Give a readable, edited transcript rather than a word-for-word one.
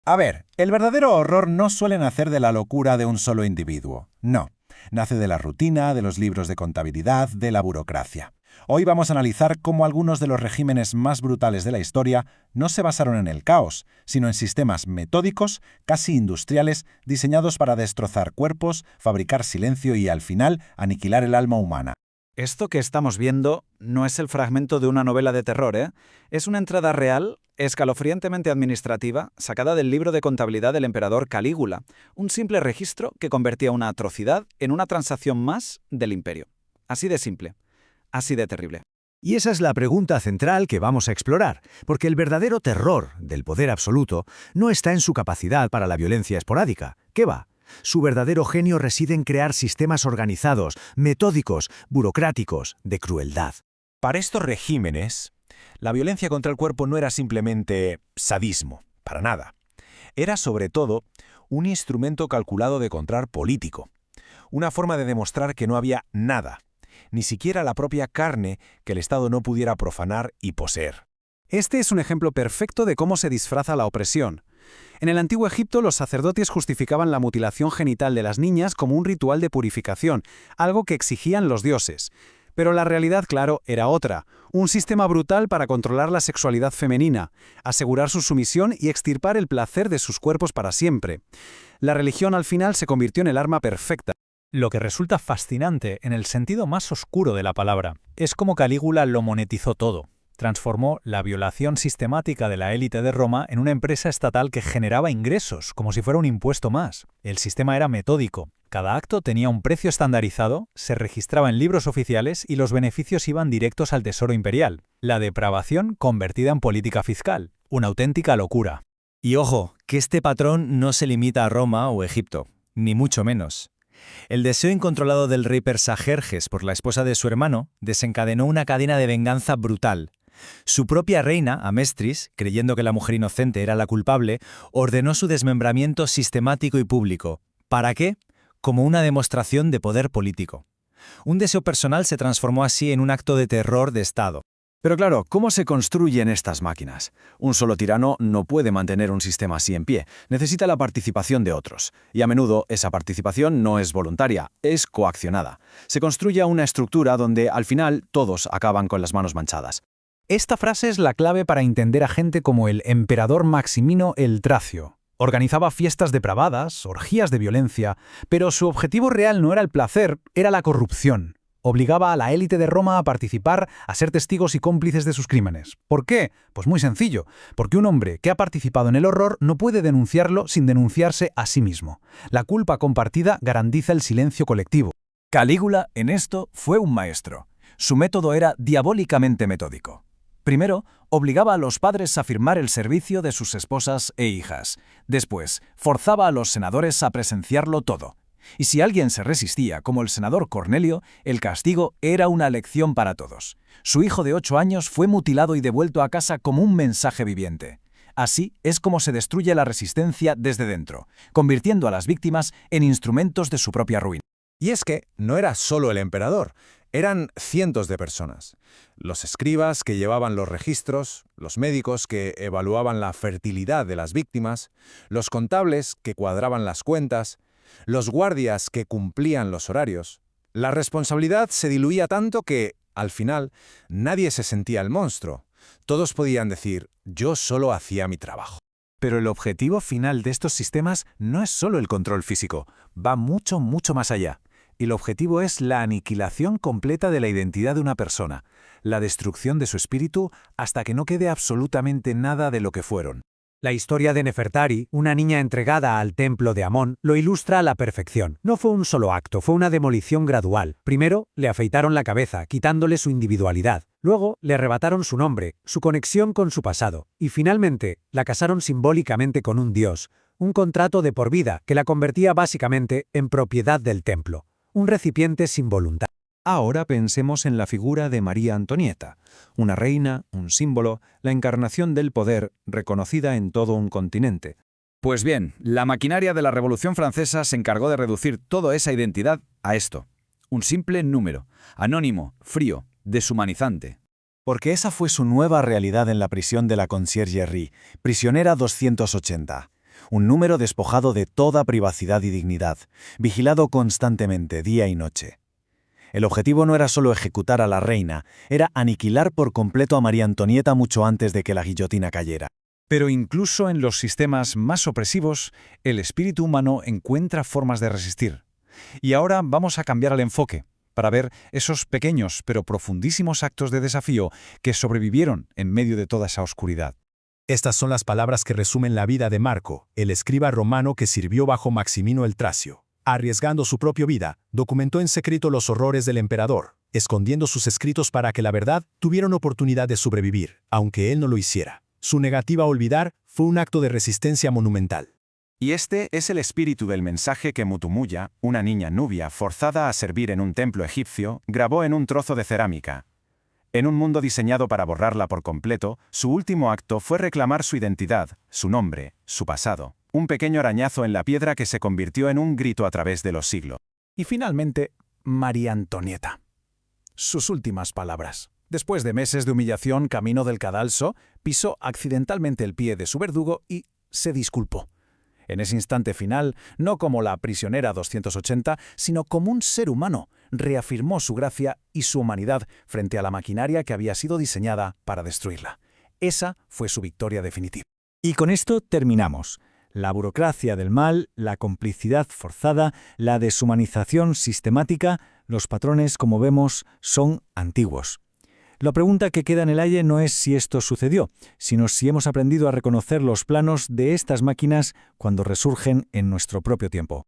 A ver, el verdadero horror no suele nacer de la locura de un solo individuo. No. Nace de la rutina, de los libros de contabilidad, de la burocracia. Hoy vamos a analizar cómo algunos de los regímenes más brutales de la historia no se basaron en el caos, sino en sistemas metódicos, casi industriales, diseñados para destrozar cuerpos, fabricar silencio y, al final, aniquilar el alma humana. Esto que estamos viendo no es el fragmento de una novela de terror, ¿eh? Es una entrada real, escalofriantemente administrativa, sacada del libro de contabilidad del emperador Calígula, un simple registro que convertía una atrocidad en una transacción más del imperio. Así de simple, así de terrible. Y esa es la pregunta central que vamos a explorar, porque el verdadero terror del poder absoluto no está en su capacidad para la violencia esporádica. ¿Qué va? Su verdadero genio reside en crear sistemas organizados, metódicos, burocráticos, de crueldad. Para estos regímenes, la violencia contra el cuerpo no era simplemente sadismo, para nada. Era, sobre todo, un instrumento calculado de control político, una forma de demostrar que no había nada, ni siquiera la propia carne, que el Estado no pudiera profanar y poseer. Este es un ejemplo perfecto de cómo se disfraza la opresión. En el antiguo Egipto, los sacerdotes justificaban la mutilación genital de las niñas como un ritual de purificación, algo que exigían los dioses. Pero la realidad, claro, era otra. Un sistema brutal para controlar la sexualidad femenina, asegurar su sumisión y extirpar el placer de sus cuerpos para siempre. La religión al final se convirtió en el arma perfecta. Lo que resulta fascinante, en el sentido más oscuro de la palabra, es cómo Calígula lo monetizó todo. Transformó la violación sistemática de la élite de Roma en una empresa estatal que generaba ingresos, como si fuera un impuesto más. El sistema era metódico. Cada acto tenía un precio estandarizado, se registraba en libros oficiales y los beneficios iban directos al tesoro imperial. La depravación convertida en política fiscal. Una auténtica locura. Y ojo, que este patrón no se limita a Roma o Egipto, ni mucho menos. El deseo incontrolado del rey persa Jerjes por la esposa de su hermano desencadenó una cadena de venganza brutal. Su propia reina, Amestris, creyendo que la mujer inocente era la culpable, ordenó su desmembramiento sistemático y público. ¿Para qué? Como una demostración de poder político. Un deseo personal se transformó así en un acto de terror de Estado. Pero claro, ¿cómo se construyen estas máquinas? Un solo tirano no puede mantener un sistema así en pie, necesita la participación de otros. Y a menudo esa participación no es voluntaria, es coaccionada. Se construye una estructura donde al final todos acaban con las manos manchadas. Esta frase es la clave para entender a gente como el emperador Maximino el Tracio. Organizaba fiestas depravadas, orgías de violencia, pero su objetivo real no era el placer, era la corrupción. Obligaba a la élite de Roma a participar, a ser testigos y cómplices de sus crímenes. ¿Por qué? Pues muy sencillo, porque un hombre que ha participado en el horror no puede denunciarlo sin denunciarse a sí mismo. La culpa compartida garantiza el silencio colectivo. Calígula, en esto, fue un maestro. Su método era diabólicamente metódico. Primero, obligaba a los padres a firmar el servicio de sus esposas e hijas. Después, forzaba a los senadores a presenciarlo todo. Y si alguien se resistía, como el senador Cornelio, el castigo era una lección para todos. Su hijo de 8 años fue mutilado y devuelto a casa como un mensaje viviente. Así es como se destruye la resistencia desde dentro, convirtiendo a las víctimas en instrumentos de su propia ruina. Y es que no era solo el emperador, eran cientos de personas. Los escribas que llevaban los registros, los médicos que evaluaban la fertilidad de las víctimas, los contables que cuadraban las cuentas, los guardias que cumplían los horarios. La responsabilidad se diluía tanto que, al final, nadie se sentía el monstruo. Todos podían decir, yo solo hacía mi trabajo. Pero el objetivo final de estos sistemas no es solo el control físico, va mucho, mucho más allá. El objetivo es la aniquilación completa de la identidad de una persona, la destrucción de su espíritu hasta que no quede absolutamente nada de lo que fueron. La historia de Nefertari, una niña entregada al templo de Amón, lo ilustra a la perfección. No fue un solo acto, fue una demolición gradual. Primero, le afeitaron la cabeza, quitándole su individualidad. Luego, le arrebataron su nombre, su conexión con su pasado. Y finalmente, la casaron simbólicamente con un dios, un contrato de por vida que la convertía básicamente en propiedad del templo. Un recipiente sin voluntad. Ahora pensemos en la figura de María Antonieta, una reina, un símbolo, la encarnación del poder reconocida en todo un continente. Pues bien, la maquinaria de la Revolución Francesa se encargó de reducir toda esa identidad a esto. Un simple número, anónimo, frío, deshumanizante. Porque esa fue su nueva realidad en la prisión de la Conciergerie, prisionera 280. un número despojado de toda privacidad y dignidad, vigilado constantemente día y noche. El objetivo no era solo ejecutar a la reina, era aniquilar por completo a María Antonieta mucho antes de que la guillotina cayera. Pero incluso en los sistemas más opresivos, el espíritu humano encuentra formas de resistir. Y ahora vamos a cambiar el enfoque, para ver esos pequeños pero profundísimos actos de desafío que sobrevivieron en medio de toda esa oscuridad. Estas son las palabras que resumen la vida de Marco, el escriba romano que sirvió bajo Maximino el Tracio. Arriesgando su propia vida, documentó en secreto los horrores del emperador, escondiendo sus escritos para que la verdad tuviera una oportunidad de sobrevivir, aunque él no lo hiciera. Su negativa a olvidar fue un acto de resistencia monumental. Y este es el espíritu del mensaje que Mutumuya, una niña nubia forzada a servir en un templo egipcio, grabó en un trozo de cerámica. En un mundo diseñado para borrarla por completo, su último acto fue reclamar su identidad, su nombre, su pasado. Un pequeño arañazo en la piedra que se convirtió en un grito a través de los siglos. Y finalmente, María Antonieta. Sus últimas palabras. Después de meses de humillación camino del cadalso, pisó accidentalmente el pie de su verdugo y se disculpó. En ese instante final, no como la prisionera 280, sino como un ser humano, reafirmó su gracia y su humanidad frente a la maquinaria que había sido diseñada para destruirla. Esa fue su victoria definitiva. Y con esto terminamos. La burocracia del mal, la complicidad forzada, la deshumanización sistemática, los patrones, como vemos, son antiguos. La pregunta que queda en el aire no es si esto sucedió, sino si hemos aprendido a reconocer los planos de estas máquinas cuando resurgen en nuestro propio tiempo.